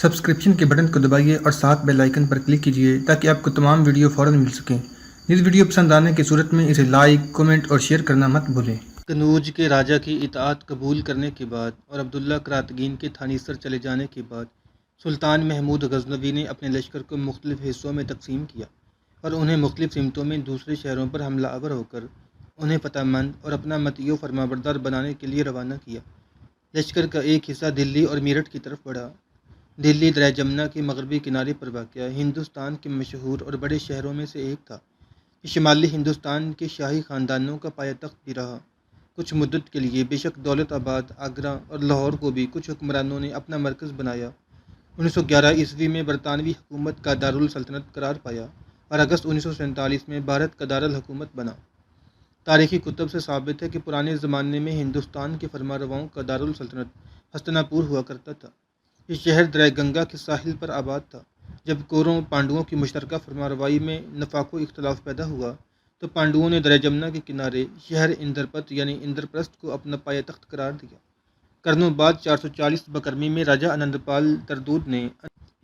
Subscription کے button کو دبائیے اور ساتھ بیل آئیکن پر کلک کیجیے تاکہ آپ کو تمام ویڈیو فوراً مل سکیں۔ اس ویڈیو پسند آنے کی صورت میں اسے لائک، کمنٹ اور شیئر کرنا مت بھولیں۔ کنوج کے راجا کی اطاعت قبول کرنے کے بعد اور عبداللہ قراتگین کے تھانیسر چلے جانے کے بعد سلطان محمود غزنوی نے اپنے لشکر کو مختلف حصوں میں تقسیم کیا اور انہیں مختلف سمتوں میں دوسرے شہروں پر حملہ آور ہو کر انہیں فتح مند اور اپنا مطیع و فرمانبردار بنانے کے لیے روانہ کیا۔ لشکر کا ایک حصہ دلی اور میرٹھ کی طرف بڑھا۔ دلی دریائے جمنا کے مغربی کنارے پر واقع ہندوستان کے مشہور اور بڑے شہروں میں سے ایک تھا۔ یہ شمالی ہندوستان کے شاہی خاندانوں کا پایہ تخت بھی رہا۔ کچھ مدت کے لیے بے شک دولت آباد، آگرہ اور لاہور کو بھی کچھ حکمرانوں نے اپنا مرکز بنایا۔ 1911 عیسوی میں برطانوی حکومت کا دارالسلطنت قرار پایا اور اگست 1947 میں بھارت کا دارالحکومت بنا۔ تاریخی کتب سے ثابت ہے کہ پرانے زمانے میں ہندوستان کے فرمانرواؤں کا دارالسلطنت ہستنا پور ہوا کرتا تھا۔ یہ شہر دریائے گنگا کے ساحل پر آباد تھا۔ جب کوروں پانڈوؤں کی مشترکہ فرمانروائی میں نفاق و اختلاف پیدا ہوا تو پانڈوؤں نے دریائے جمنا کے کنارے شہر اندرپت یعنی اندرپرست کو اپنا پایہ تخت قرار دیا۔ قرنوں بعد 440 بکرمی میں راجہ آنندپال تردود نے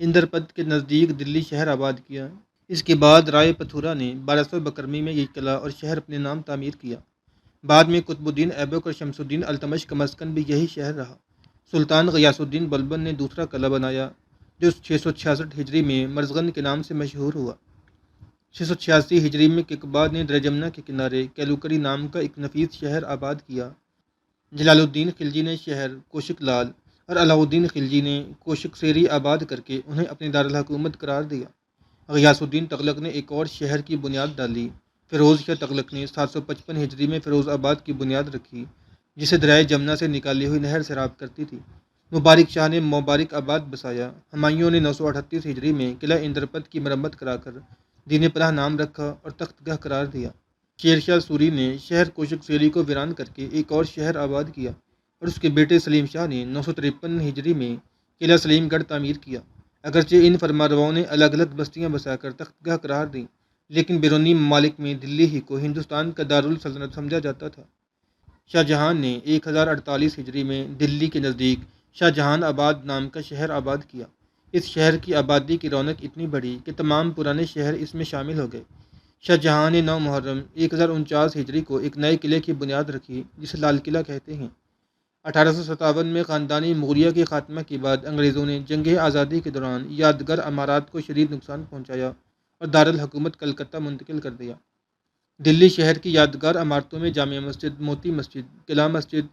اندرپت کے نزدیک دلی شہر آباد کیا۔ اس کے بعد رائے پتھورا نے 1200 بکرمی میں یہ قلعہ اور شہر اپنے نام تعمیر کیا۔ بعد میں قطب الدین ایبک اور شمس الدین التمش کا مسکن بھی یہی شہر رہا۔ سلطان غیاث الدین بلبن نے دوسرا قلعہ بنایا جو 666 ہجری میں مرزغن کے نام سے مشہور ہوا۔ 686 ہجری میں ککباد نے دریائے جمنا کے کنارے کیلوکری نام کا ایک نفیس شہر آباد کیا۔ جلال الدین خلجی نے شہر کوشک لال اور علاء الدین خلجی نے کوشک سیری آباد کر کے انہیں اپنے دارالحکومت قرار دیا۔ غیاث الدین تغلق نے ایک اور شہر کی بنیاد ڈالی۔ فیروز شاہ تغلق نے 755 ہجری میں فیروز آباد کی بنیاد رکھی جسے دریائے جمنا سے نکالی ہوئی نہر سیراب کرتی تھی۔ مبارک شاہ نے مبارک آباد بسایا۔ ہمایوں نے 938 ہجری میں قلعہ اندرپت کی مرمت کرا کر دین پناہ نام رکھا اور تخت گاہ قرار دیا۔ شیر شاہ سوری نے شہر کوشک سیری کو ویران کر کے ایک اور شہر آباد کیا اور اس کے بیٹے سلیم شاہ نے 953 ہجری میں قلعہ سلیم گڑھ تعمیر کیا۔ اگرچہ ان فرمانرواؤں نے الگ الگ بستیاں بسا کر تخت گاہ قرار دیں لیکن بیرونی ممالک میں دلی ہی کو ہندوستان کا دارالسلطنت سمجھا جاتا تھا۔ شاہ جہان نے 1048 ہجری میں دلی کے نزدیک شاہ جہان آباد نام کا شہر آباد کیا۔ اس شہر کی آبادی کی رونق اتنی بڑھی کہ تمام پرانے شہر اس میں شامل ہو گئے۔ شاہ جہاں نے 9 محرم 1049 ہجری کو ایک نئے قلعے کی بنیاد رکھی جسے لال قلعہ کہتے ہیں۔ 1857 میں خاندانی مغلیہ کے خاتمہ کے بعد انگریزوں نے جنگ آزادی کے دوران یادگار عمارات کو شدید نقصان پہنچایا اور دارالحکومت کلکتہ منتقل کر دیا۔ دلی شہر کی یادگار عمارتوں میں جامع مسجد، موتی مسجد، قلعہ مسجد،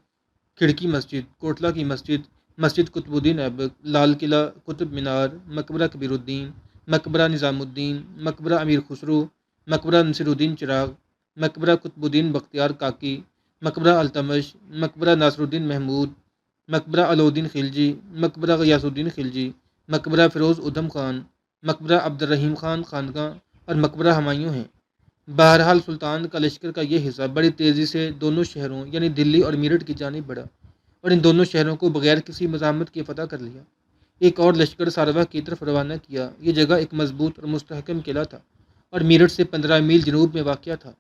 کھڑکی مسجد، کوٹلہ کی مسجد، مسجد قطب الدین ایبک، لال قلعہ، قطب مینار، مقبرہ کبیر الدین، مقبرہ نظام الدین، مقبرہ امیر خسرو، مقبرہ نصیر الدین چراغ، مقبرہ قطب الدین بختیار کاکی، مقبرہ التمش، مقبرہ ناصر الدین محمود، مقبرہ علاء الدین خلجی، مقبرہ غیاث الدین خلجی، مقبرہ فیروز ادھم خان، مقبرہ عبد الرحیم خان خانقاہ اور مقبرہ ہمایوں ہیں۔ بہرحال سلطان کا لشکر کا یہ حصہ بڑی تیزی سے دونوں شہروں یعنی دلی اور میرٹھ کی جانب بڑھا اور ان دونوں شہروں کو بغیر کسی مزاحمت کے فتح کر لیا۔ ایک اور لشکر ساروا کی طرف روانہ کیا۔ یہ جگہ ایک مضبوط اور مستحکم قلعہ تھا اور میرٹھ سے 15 میل جنوب میں واقع تھا۔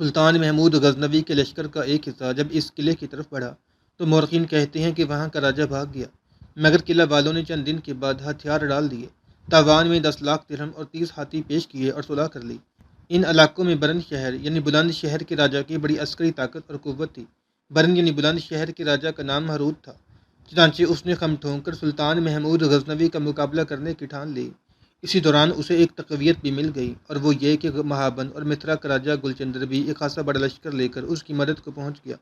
سلطان محمود غزنوی کے لشکر کا ایک حصہ جب اس قلعے کی طرف بڑھا تو مورخین کہتے ہیں کہ وہاں کا راجہ بھاگ گیا، مگر قلعہ والوں نے چند دن کے بعد ہتھیار ڈال دیے، تاوان میں 10 لاکھ درہم اور 30 ہاتھی پیش کیے اور صلح کر لی۔ ان علاقوں میں برن شہر یعنی بلند شہر کے راجہ کی بڑی عسکری طاقت اور قوت تھی۔ برن یعنی بلند شہر کے راجہ کا نام ہارود تھا، چنانچہ اس نے خم ٹھونک کر سلطان محمود غزنوی کا مقابلہ کرنے کی ٹھان لی۔ اسی دوران اسے ایک تقویت بھی مل گئی اور وہ یہ کہ مہابند اور متھرا کا راجہ گلچندر بھی ایک خاصا بڑا لشکر لے کر اس کی مدد کو پہنچ گیا۔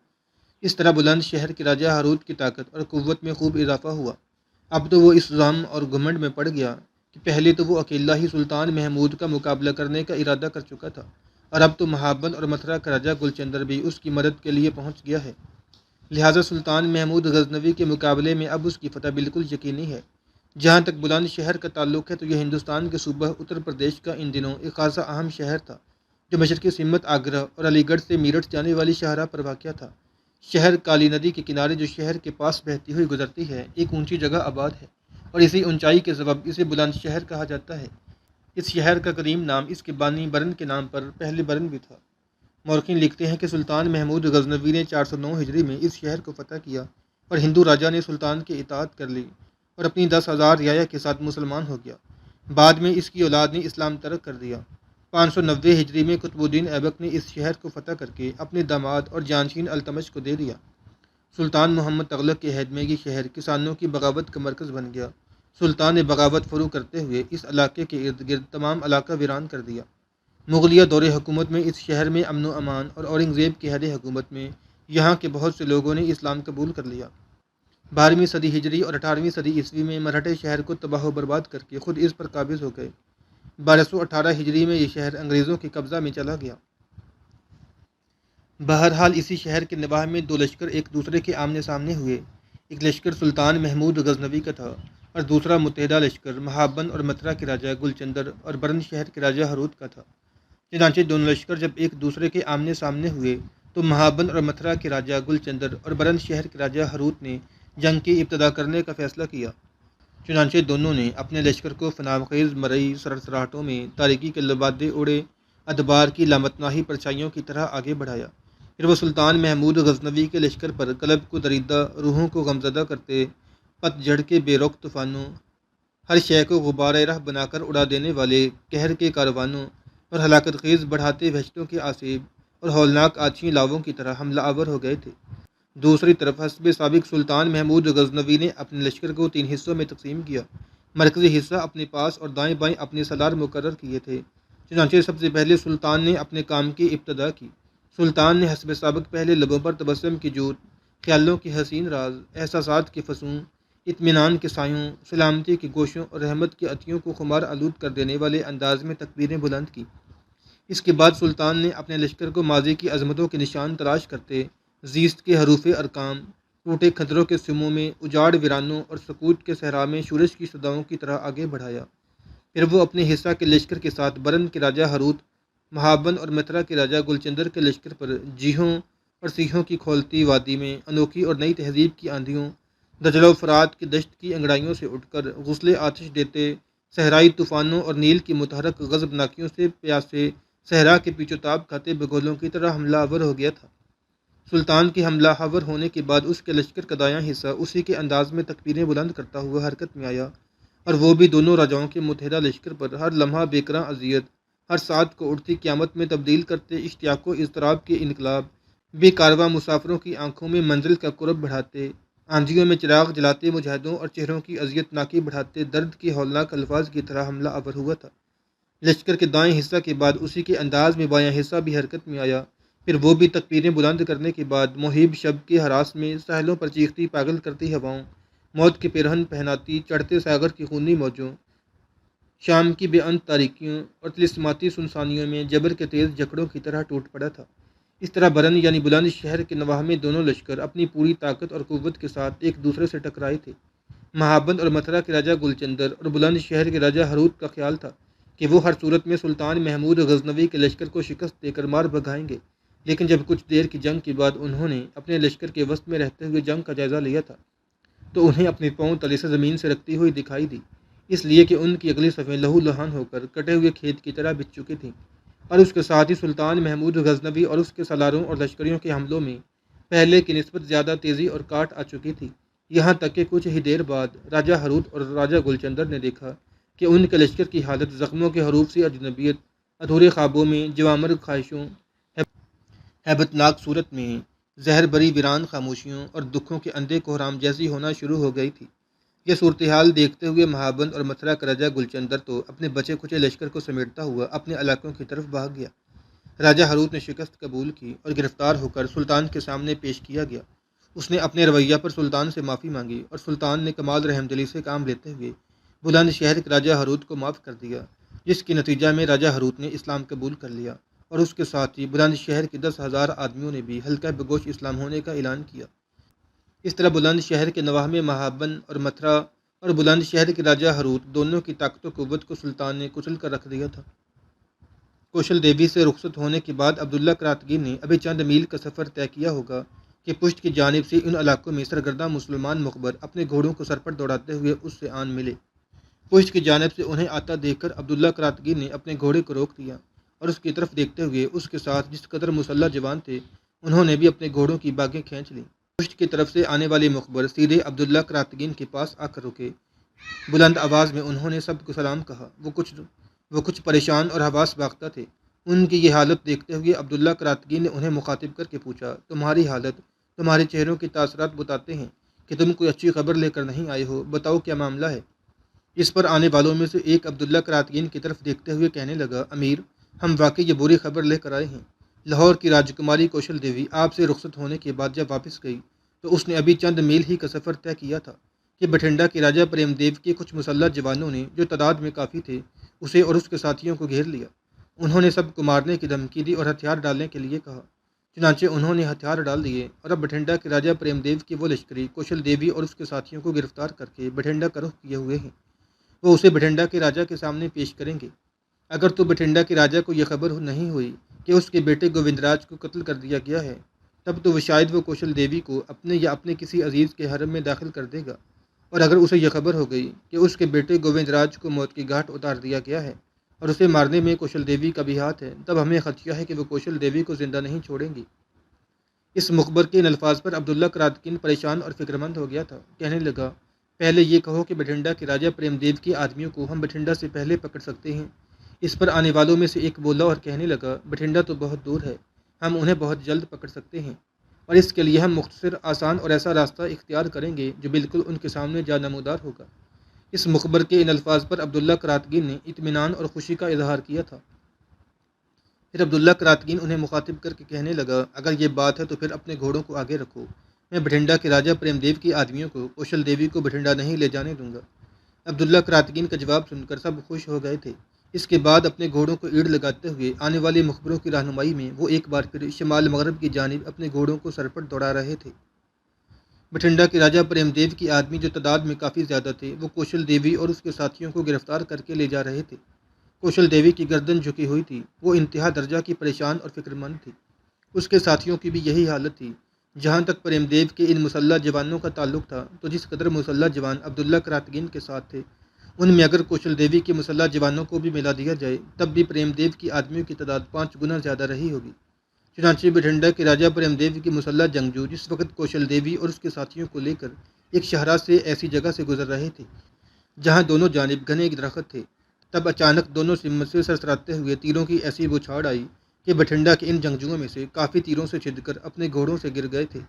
اس طرح بلند شہر کے راجہ ہارود کی طاقت اور قوت میں خوب اضافہ ہوا۔ اب تو وہ اس ظلم اور گھمنڈ میں پڑ گیا کہ پہلے تو وہ اکیلا ہی سلطان محمود کا مقابلہ کرنے کا ارادہ کر چکا تھا اور اب تو مہابند اور متھرا کا راجہ گلچندر بھی اس کی مدد کے لیے پہنچ گیا ہے۔ لہٰذا سلطان محمود غزنوی کے مقابلے میں اب اس کی فتح بالکل یقینی ہے۔ جہاں تک بلند شہر کا تعلق ہے تو یہ ہندوستان کے صوبہ اتر پردیش کا ان دنوں ایک خاصا اہم شہر تھا جو مشرقی سمت آگرہ اور علی گڑھ سے میرٹھ جانے والی شاہراہ پر واقع تھا۔ شہر کالی ندی کے کنارے جو شہر کے پاس بہتی ہوئی گزرتی ہے ایک اونچی جگہ آباد ہے اور اسی اونچائی کے سبب اسے بلند شہر کہا جاتا ہے۔ اس شہر کا قدیم نام اس کے بانی برن کے نام پر پہلے برن بھی تھا۔ مورخین لکھتے ہیں کہ سلطان محمود غزنوی نے 409 ہجری میں اس شہر کو فتح کیا اور ہندو راجہ نے سلطان کی اطاعت کر لی اور اپنی 10,000 رعایا کے ساتھ مسلمان ہو گیا۔ بعد میں اس کی اولاد نے اسلام ترک کر دیا۔ 590 ہجری میں قطب الدین ایبک نے اس شہر کو فتح کر کے اپنے داماد اور جانشین التمش کو دے دیا۔ سلطان محمد تغلق کے عہد میں یہ شہر کسانوں کی بغاوت کا مرکز بن گیا۔ سلطان نے بغاوت فروغ کرتے ہوئے اس علاقے کے ارد گرد تمام علاقہ ویران کر دیا۔ مغلیہ دور حکومت میں اس شہر میں امن و امان اور اورنگزیب کے عہد حکومت میں یہاں کے بہت سے لوگوں نے اسلام قبول کر لیا۔ 12ویں صدی ہجری اور 18ویں صدی عیسوی میں مراٹھے شہر کو تباہ و برباد کر کے خود اس پر قابض ہو گئے۔ 1218 ہجری میں یہ شہر انگریزوں کے قبضہ میں چلا گیا۔ بہرحال اسی شہر کے نواح میں دو لشکر ایک دوسرے کے آمنے سامنے ہوئے۔ ایک لشکر سلطان محمود غزنوی کا تھا اور دوسرا متحدہ لشکر مہابند اور متھرا کے راجہ گلچندر اور برن شہر کے راجہ ہروت کا تھا۔ چنانچہ دونوں لشکر جب ایک دوسرے کے آمنے سامنے ہوئے تو مہابند اور متھرا کے راجہ گلچندر اور برن شہر کے راجہ ہروت نے جنگ کی ابتدا کرنے کا فیصلہ کیا۔ چنانچہ دونوں نے اپنے لشکر کو فنام خیز مرئی سرسراہٹوں میں تاریکی کے لبادے اوڑے ادبار کی لامتناہی پرچھائیوں کی طرح آگے بڑھایا۔ پھر وہ سلطان محمود غزنوی کے لشکر پر قلب کو دریدہ، روحوں کو غمزدہ کرتے پت جھڑ کے بے رخ طوفانوں، ہر شے کو غبار راہ بنا کر اڑا دینے والے قہر کے کاروانوں اور ہلاکت خیز بڑھاتے وحشتوں کے آسیب اور ہولناک آتشی لاووں کی طرح حملہ آور ہو گئے تھے۔ دوسری طرف حسب سابق سلطان محمود غزنوی نے اپنے لشکر کو 3 حصوں میں تقسیم کیا۔ مرکزی حصہ اپنے پاس اور دائیں بائیں اپنے سالار مقرر کیے تھے۔ چنانچہ سب سے پہلے سلطان نے اپنے کام کی ابتدا کی۔ سلطان نے حسب سابق پہلے لبوں پر تبسم کی جوت، خیالوں کی حسین راز، احساسات کے فسون، اطمینان کے سایوں، سلامتی کے گوشوں اور رحمت کے عطیوں کو خمار آلود کر دینے والے انداز میں تکبیریں بلند کی۔ اس کے بعد سلطان نے اپنے لشکر کو ماضی کی عظمتوں کے نشان تلاش کرتے زیست کے حروف ارقام، ٹوٹے کھنجروں کے سموں میں، اجاڑ ویرانوں اور سکوت کے صحرا میں شورش کی صداؤں کی طرح آگے بڑھایا۔ پھر وہ اپنے حصہ کے لشکر کے ساتھ برن کے راجہ ہروت، مہابند اور متھرا کے راجہ گلچندر کے لشکر پر جیہوں اور سیہوں کی کھولتی وادی میں انوکھی اور نئی تہذیب کی آندھیوں، دجلہ و فرات کی دشت کی انگڑائیوں سے اٹھ کر غسل آتش دیتے صحرائی طوفانوں اور نیل کی متحرک غضب ناکیوں سے پیاسے صحرا کے پیچ و تاب کھاتے بگولوں کی طرح حملہ آور ہو گیا تھا۔ سلطان کے حملہ آور ہونے کے بعد اس کے لشکر کا دایاں حصہ اسی کے انداز میں تکبیریں بلند کرتا ہوا حرکت میں آیا، اور وہ بھی دونوں راجاؤں کے متحدہ لشکر پر ہر لمحہ بےکراں اذیت، ہر ساتھ کو اڑتی قیامت میں تبدیل کرتے اشتیاق و اضطراب کے انقلاب، بے کارواں مسافروں کی آنکھوں میں منزل کا قرب بڑھاتے، آندھیوں میں چراغ جلاتے مجاہدوں اور چہروں کی اذیت ناکی بڑھاتے درد کے ہولناک الفاظ کی طرح حملہ آور ہوا تھا۔ لشکر کے دائیں حصہ کے بعد اسی کے انداز میں بایاں حصہ بھی حرکت میں آیا، پھر وہ بھی تکبیریں بلند کرنے کے بعد مہیب شب کے ہراس میں ساحلوں پر چیختی پاگل کرتی ہواؤں، موت کے پیرہن پہناتی چڑھتے ساغر کی خونی موجوں، شام کی بے انت تاریکیوں اور طلسماتی سنسانیوں میں جبر کے تیز جکڑوں کی طرح ٹوٹ پڑا تھا۔ اس طرح برن یعنی بلند شہر کے نواح میں دونوں لشکر اپنی پوری طاقت اور قوت کے ساتھ ایک دوسرے سے ٹکرائے تھے۔ مہابند اور متھرا کے راجہ گلچندر اور بلند شہر کے راجہ ہروت کا خیال تھا کہ وہ ہر صورت میں سلطان محمود غزنوی کے لشکر کو شکست دے کر مار بھگائیں گے، لیکن جب کچھ دیر کی جنگ کے بعد انہوں نے اپنے لشکر کے وسط میں رہتے ہوئے جنگ کا جائزہ لیا تھا تو انہیں اپنے پاؤں تلے سے زمین سے رکھتی ہوئی دکھائی دی، اس لیے کہ ان کی اگلی صفیں لہو لہان ہو کر کٹے ہوئے کھیت کی طرح بچ چکی تھیں، اور اس کے ساتھ ہی سلطان محمود غزنوی اور اس کے سالاروں اور لشکریوں کے حملوں میں پہلے کی نسبت زیادہ تیزی اور کاٹ آ چکی تھی، یہاں تک کہ کچھ ہی دیر بعد راجہ ہروت اور راجہ گلچندر نے دیکھا کہ ان کے لشکر کی حالت زخموں کے حروف سے اجنبیت، ادھورے خوابوں میں، جوامر خواہشوں، ہیبت ناک صورت میں، زہر بری ویران خاموشیوں اور دکھوں کے اندھے کوہرام جیسی ہونا شروع ہو گئی تھی۔ یہ صورتحال دیکھتے ہوئے مہابند اور متھرا کا راجہ گلچندر تو اپنے بچے کچے لشکر کو سمیٹتا ہوا اپنے علاقوں کی طرف بھاگ گیا۔ راجہ ہروت نے شکست قبول کی اور گرفتار ہو کر سلطان کے سامنے پیش کیا گیا۔ اس نے اپنے رویہ پر سلطان سے معافی مانگی اور سلطان نے کمال رحمدلی سے کام لیتے ہوئے بلند شہر کے راجہ ہروت کو معاف کر دیا، جس کے نتیجہ میں راجہ ہروت نے اسلام قبول کر لیا، اور اس کے ساتھ ہی بلند شہر کے 10,000 آدمیوں نے بھی ہلکا بگوش اسلام ہونے کا اعلان کیا۔ اس طرح بلند شہر کے نواح میں مہابند اور متھرا اور بلند شہر کے راجہ ہروت دونوں کی طاقت و قوت کو سلطان نے کچل کر رکھ دیا تھا۔ کوشل دیوی سے رخصت ہونے کے بعد عبداللہ کراتگی نے ابھی چند میل کا سفر طے کیا ہوگا کہ پشت کی جانب سے ان علاقوں میں سرگردہ مسلمان مخبر اپنے گھوڑوں کو سر پر دوڑاتے ہوئے اس سے آن ملے۔ پشت کی جانب سے انہیں آتا دیکھ کر عبداللہ کراتگی نے اپنے گھوڑے کو روک دیا اور اس کی طرف دیکھتے ہوئے اس کے ساتھ جس قدر مسلح جوان تھے انہوں نے بھی اپنے گھوڑوں کی باگیں کھینچ لیں۔ پشت کی طرف سے آنے والے مخبر سیدھے عبداللہ کراتگین کے پاس آ کر رکے بلند آواز میں انہوں نے سب کو سلام کہا۔ وہ کچھ پریشان اور حواس باختہ تھے۔ ان کی یہ حالت دیکھتے ہوئے عبداللہ کراتگین نے انہیں مخاطب کر کے پوچھا، تمہاری حالت، تمہارے چہروں کے تاثرات بتاتے ہیں کہ تم کوئی اچھی خبر لے کر نہیں آئے ہو، بتاؤ کیا معاملہ ہے؟ اس پر آنے والوں میں سے ایک عبداللہ کراتگین کی طرف دیکھتے ہوئے کہنے لگا، امیر، ہم واقعی یہ بری خبر لے کر آئے ہیں۔ لاہور کی راجکماری کوشل دیوی آپ سے رخصت ہونے کے بعد جب واپس گئی تو اس نے ابھی چند میل ہی کا سفر طے کیا تھا کہ بٹھنڈا کے راجہ پریم دیو کے کچھ مسلح جوانوں نے، جو تعداد میں کافی تھے، اسے اور اس کے ساتھیوں کو گھیر لیا۔ انہوں نے سب کو مارنے کی دھمکی دی اور ہتھیار ڈالنے کے لیے کہا۔ چنانچہ انہوں نے ہتھیار ڈال دیے اور اب بٹھنڈا کے راجہ پریم دیو کی وہ لشکری کوشل دیوی اور اس کے ساتھیوں کو گرفتار کر کے بٹھنڈا کا رخ کیے ہوئے ہیں۔ وہ اسے بٹھنڈا کے راجہ کے سامنے پیش کریں گے۔ اگر تو بٹھنڈا کے راجہ کو یہ خبر نہیں ہوئی کہ اس کے بیٹے گووند راج کو قتل کر دیا گیا ہے، تب تو وہ شاید وہ کوشل دیوی کو اپنے یا اپنے کسی عزیز کے حرم میں داخل کر دے گا، اور اگر اسے یہ خبر ہو گئی کہ اس کے بیٹے گووند راج کو موت کی گھاٹ اتار دیا گیا ہے اور اسے مارنے میں کوشل دیوی کا بھی ہاتھ ہے، تب ہمیں خدشہ ہے کہ وہ کوشل دیوی کو زندہ نہیں چھوڑیں گی۔ اس مخبر کے ان الفاظ پر عبداللہ کراتگین پریشان اور فکرمند ہو گیا تھا۔ کہنے لگا، پہلے یہ کہو کہ بٹھنڈا کے راجہ پریم دیو کے آدمیوں کو ہم بٹھنڈا سے پہلے پکڑ سکتے ہیں۔ اس پر آنے والوں میں سے ایک بولا اور کہنے لگا، بٹھنڈا تو بہت دور ہے، ہم انہیں بہت جلد پکڑ سکتے ہیں، اور اس کے لیے ہم مختصر، آسان اور ایسا راستہ اختیار کریں گے جو بالکل ان کے سامنے جا نمودار ہوگا۔ اس مخبر کے ان الفاظ پر عبداللہ کراتگین نے اطمینان اور خوشی کا اظہار کیا تھا۔ پھر عبداللہ کراتگین انہیں مخاطب کر کے کہنے لگا، اگر یہ بات ہے تو پھر اپنے گھوڑوں کو آگے رکھو، میں بٹھنڈا کے راجہ پریم دیو کی آدمیوں کو کوشل دیوی کو بٹھنڈا نہیں لے جانے دوں گا۔ عبداللہ کراتگین کا جواب سن کر سب خوش ہو گئے تھے۔ اس کے بعد اپنے گھوڑوں کو ایڑ لگاتے ہوئے آنے والے مخبروں کی رہنمائی میں وہ ایک بار پھر شمال مغرب کی جانب اپنے گھوڑوں کو سرپٹ دوڑا رہے تھے۔ بٹھنڈا کے راجہ پریم دیو کی آدمی جو تعداد میں کافی زیادہ تھے، وہ کوشل دیوی اور اس کے ساتھیوں کو گرفتار کر کے لے جا رہے تھے۔ کوشل دیوی کی گردن جھکی ہوئی تھی، وہ انتہا درجہ کی پریشان اور فکرمند تھی۔ اس کے ساتھیوں کی بھی یہی حالت تھی۔ جہاں تک پریم دیو کے ان مسلح جوانوں کا تعلق تھا، تو جس قدر مسلح جوان عبداللہ کراتگین کے ساتھ تھے، ان میں اگر کوشل دیوی کے مسلح جوانوں کو بھی ملا دیا جائے تب بھی پریم دیو کی آدمیوں کی تعداد 5 گنا زیادہ رہی ہوگی۔ چنانچہ بٹھنڈا کے راجہ پریم دیو کی مسلح جنگجو جس وقت کوشل دیوی اور اس کے ساتھیوں کو لے کر ایک شاہراہ سے ایسی جگہ سے گزر رہے تھے جہاں دونوں جانب گھنے درخت تھے، تب اچانک دونوں سمت سے سرسراتے ہوئے تیروں کی ایسی بچھاڑ آئی کہ بٹھنڈا کے ان جنگجوؤں میں سے کافی تیروں سے چھد کر اپنے گھوڑوں سے گر گئے تھے۔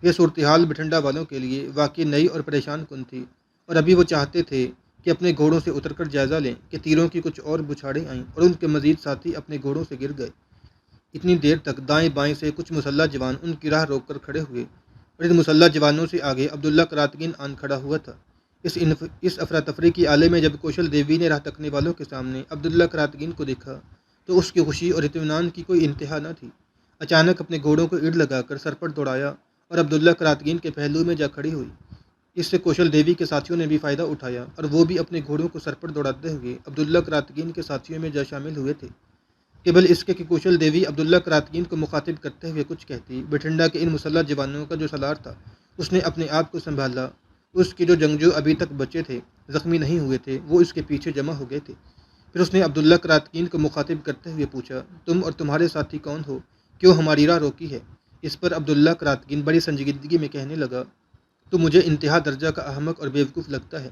یہ صورتحال بٹھنڈا والوں کے لیے واقعی نئی اور پریشان کن تھی، اور ابھی وہ چاہتے تھے کہ اپنے گھوڑوں سے اتر کر جائزہ لیں کہ تیروں کی کچھ اور بچھاڑیں آئیں اور ان کے مزید ساتھی اپنے گھوڑوں سے گر گئے۔ اتنی دیر تک دائیں بائیں سے کچھ مسلح جوان ان کی راہ روک کر کھڑے ہوئے، اور ان مسلح جوانوں سے آگے عبداللہ کراتگین آن کھڑا ہوا تھا۔ اس افراتفری کی آلے میں جب کوشل دیوی نے راہ تکنے والوں کے سامنے عبداللہ کراتگین کو دیکھا تو اس کی خوشی اور اطمینان کی کوئی انتہا نہ تھی۔ اچانک اپنے گھوڑوں کو ایڑ لگا کر سر پر دوڑایا اور عبداللہ کراتگین کے پہلو میں جا کھڑی ہوئی۔ اس سے کوشل دیوی کے ساتھیوں نے بھی فائدہ اٹھایا اور وہ بھی اپنے گھوڑوں کو سر پر دوڑاتے ہوئے عبداللہ کراتگین کے ساتھیوں میں جا شامل ہوئے تھے۔ قبل اس کے کہ کوشل دیوی عبداللہ کراتگین کو مخاطب کرتے ہوئے کچھ کہتی، بٹھنڈا کے ان مسلح جوانوں کا جو سالار تھا اس نے اپنے آپ کو سنبھالا۔ اس کے جو جنگجو ابھی تک بچے تھے، زخمی نہیں ہوئے تھے، وہ اس کے پیچھے جمع ہو گئے تھے۔ پھر اس نے عبداللہ کراتگین کو مخاطب کرتے ہوئے پوچھا، تم اور تمہارے ساتھی کون ہو؟ کیوں ہماری راہ روکی ہے؟ اس پر عبداللہ کراتگین بڑی سنجیدگی میں کہنے لگا، تو مجھے انتہا درجہ کا احمق اور بیوقوف لگتا ہے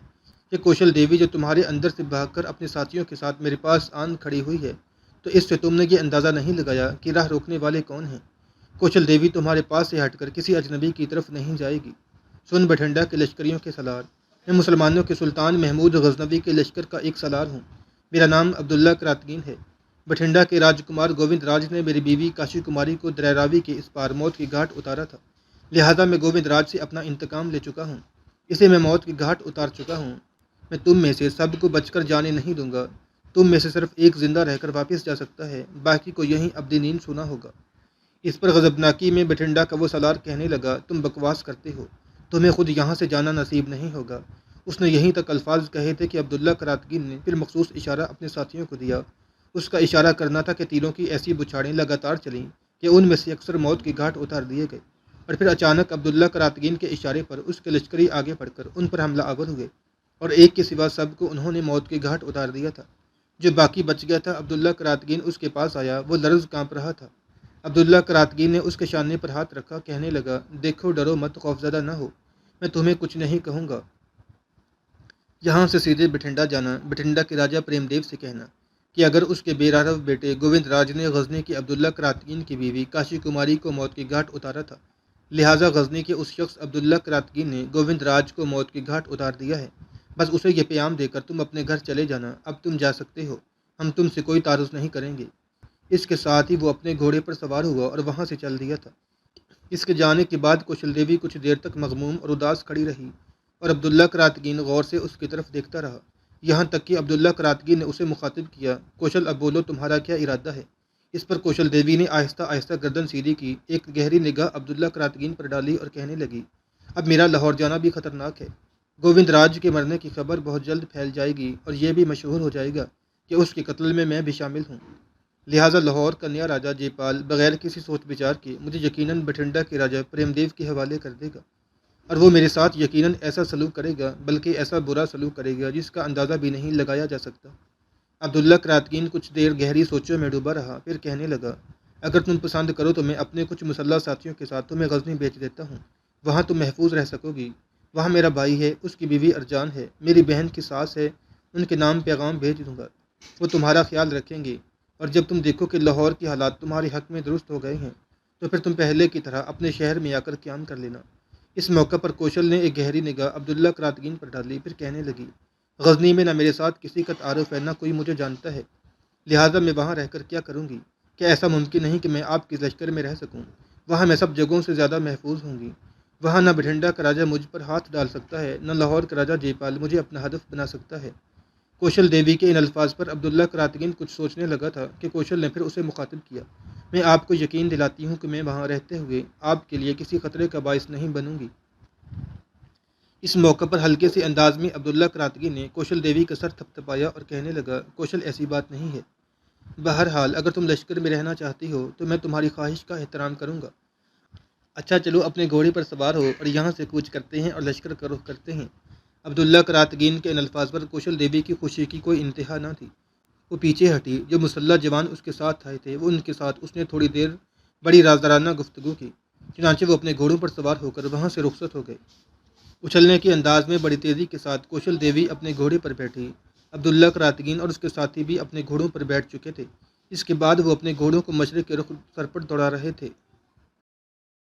کہ کوشل دیوی جو تمہارے اندر سے بھاگ کر اپنے ساتھیوں کے ساتھ میرے پاس آن کھڑی ہوئی ہے، تو اس سے تم نے یہ اندازہ نہیں لگایا کہ راہ روکنے والے کون ہیں۔ کوشل دیوی تمہارے پاس سے ہٹ کر کسی اجنبی کی طرف نہیں جائے گی۔ سن بٹھنڈا کے لشکریوں کے سالار، میں مسلمانوں کے سلطان محمود غزنوی کے لشکر کا ایک سالار ہوں۔ میرا نام عبداللہ کراتگین ہے۔ بٹھنڈا کے راجکمار گووند راج نے میری بیوی کاشی کماری کو دریا راوی کے اس پار موت کی گھاٹ اتارا تھا، لہذا میں گووند راج سے اپنا انتقام لے چکا ہوں، اسے میں موت کی گھاٹ اتار چکا ہوں۔ میں تم میں سے سب کو بچ کر جانے نہیں دوں گا، تم میں سے صرف ایک زندہ رہ کر واپس جا سکتا ہے، باقی کو یہیں ابدی نیند سونا ہوگا۔ اس پر غضبناکی میں بٹھنڈا کا وہ سالار کہنے لگا، تم بکواس کرتے ہو، تمہیں خود یہاں سے جانا نصیب نہیں ہوگا۔ اس نے یہیں تک الفاظ کہے تھے کہ عبداللہ کراتگین نے پھر مخصوص اشارہ اپنے ساتھیوں کو دیا۔ اس کا اشارہ کرنا تھا کہ تیروں کی ایسی بچھاڑیں لگاتار چلیں کہ ان میں سے اکثر موت کی گھاٹ اتار دیے گئے، اور پھر اچانک عبداللہ کراتگین کے اشارے پر اس کے لشکری آگے بڑھ کر ان پر حملہ آور ہوئے، اور ایک کے سوا سب کو انہوں نے موت کی گھاٹ اتار دیا تھا۔ جو باقی بچ گیا تھا، عبداللہ کراتگین اس کے پاس آیا، وہ لرز کانپ رہا تھا۔ عبداللہ کراتگین نے اس کے شانے پر ہاتھ رکھا، کہنے لگا، دیکھو ڈرو مت، خوفزدہ نہ ہو، میں تمہیں کچھ نہیں کہوں گا۔ یہاں سے سیدھے بٹھنڈا جانا۔ بٹھنڈا کے راجہ پریم دیو سے کہنا کہ اگر اس کے بے رحم بیٹے گووند راج نے غزنی کے عبداللہ کراتگین کی بیوی کاشی کماری کو موت کی گھاٹ اتارا تھا، لہٰذا غزنی کے اس شخص عبداللہ کراتگین نے گووند راج کو موت کی گھاٹ اتار دیا ہے، بس اسے یہ پیام دے کر تم اپنے گھر چلے جانا، اب تم جا سکتے ہو، ہم تم سے کوئی تعارض نہیں کریں گے۔ اس کے ساتھ ہی وہ اپنے گھوڑے پر سوار ہوا اور وہاں سے چل دیا تھا۔ اس کے جانے کے بعد کوشل دیوی کچھ دیر تک مغموم اور اداس کھڑی رہی اور عبداللہ کراتگین غور سے اس کی طرف دیکھتا رہا، یہاں تک کہ عبداللہ کراتگین نے اسے مخاطب کیا، کوشل اب بولو تمہارا کیا ارادہ ہے؟ اس پر کوشل دیوی نے آہستہ آہستہ گردن سیدھی کی، ایک گہری نگاہ عبداللہ کراتگین پر ڈالی اور کہنے لگی، اب میرا لاہور جانا بھی خطرناک ہے۔ گووند راج کے مرنے کی خبر بہت جلد پھیل جائے گی اور یہ بھی مشہور ہو جائے گا کہ اس کے قتل میں بھی شامل ہوں، لہٰذا لاہور کا نیا راجہ جے پال بغیر کسی سوچ بچار کے مجھے یقیناً بٹھنڈا کے راجہ پریم دیو کے حوالے کر دے گا، اور وہ میرے ساتھ یقیناً ایسا سلوک کرے گا، بلکہ ایسا برا سلوک کرے گا جس کا اندازہ بھی نہیں لگایا جا سکتا۔ عبداللہ کراتگین کچھ دیر گہری سوچوں میں ڈوبا رہا، پھر کہنے لگا، اگر تم پسند کرو تو میں اپنے کچھ مسلح ساتھیوں کے ساتھ تمہیں غزنی بھیج دیتا ہوں، وہاں تم محفوظ رہ سکو گی۔ وہاں میرا بھائی ہے، اس کی بیوی ارجان ہے، میری بہن کی ساس ہے، ان کے نام پیغام بھیج دوں گا، وہ تمہارا خیال رکھیں گے، اور جب تم دیکھو کہ لاہور کے حالات تمہارے حق میں درست ہو گئے ہیں تو پھر تم پہلے کی طرح اپنے شہر میں آ کر قیام کر لینا۔ اس موقع پر کوشل نے ایک گہری نگاہ عبداللہ کراتگین پر ڈالی، پھر کہنے لگی، غزنی میں نہ میرے ساتھ کسی کا تعارف ہے، نہ کوئی مجھے جانتا ہے، لہٰذا میں وہاں رہ کر کیا کروں گی؟ کیا ایسا ممکن نہیں کہ میں آپ کے لشکر میں رہ سکوں؟ وہاں میں سب جگہوں سے زیادہ محفوظ ہوں گی، وہاں نہ بٹھنڈا کا راجہ مجھ پر ہاتھ ڈال سکتا ہے، نہ لاہور کا راجہ جے پال مجھے اپنا ہدف بنا سکتا ہے۔ کوشل دیوی کے ان الفاظ پر عبداللہ کراتگین کچھ سوچنے لگا تھا کہ کوشل نے پھر اسے مخاطب کیا، میں آپ کو یقین دلاتی ہوں کہ میں وہاں رہتے ہوئے آپ کے لیے کسی خطرے کا باعث نہیں بنوں گی۔ اس موقع پر ہلکے سے انداز میں عبداللہ کراتگین نے کوشل دیوی کا سر تھپتھپایا اور کہنے لگا، کوشل ایسی بات نہیں ہے، بہرحال اگر تم لشکر میں رہنا چاہتی ہو تو میں تمہاری خواہش کا احترام کروں گا۔ اچھا چلو اپنے گھوڑے پر سوار ہو اور یہاں سے کوچ کرتے ہیں اور لشکر کا رخ کرتے ہیں۔ عبداللہ کراتگین کے ان الفاظ پر کوشل دیوی کی خوشی کی کوئی انتہا نہ تھی، وہ پیچھے ہٹی، جو مسلح جوان اس کے ساتھ آئے تھے وہ ان کے ساتھ اس نے تھوڑی دیر بڑی رازدارانہ گفتگو کی، چنانچہ وہ اپنے گھوڑوں پر سوار ہو کر وہاں سے رخصت ہو گئے۔ اچھلنے کے انداز میں بڑی تیزی کے ساتھ کوشل دیوی اپنے گھوڑے پر بیٹھی، عبداللہ کراتگین اور اس کے ساتھی بھی اپنے گھوڑوں پر بیٹھ چکے تھے، اس کے بعد وہ اپنے گھوڑوں کو مشرق کے رخ سرپٹ دوڑا رہے تھے۔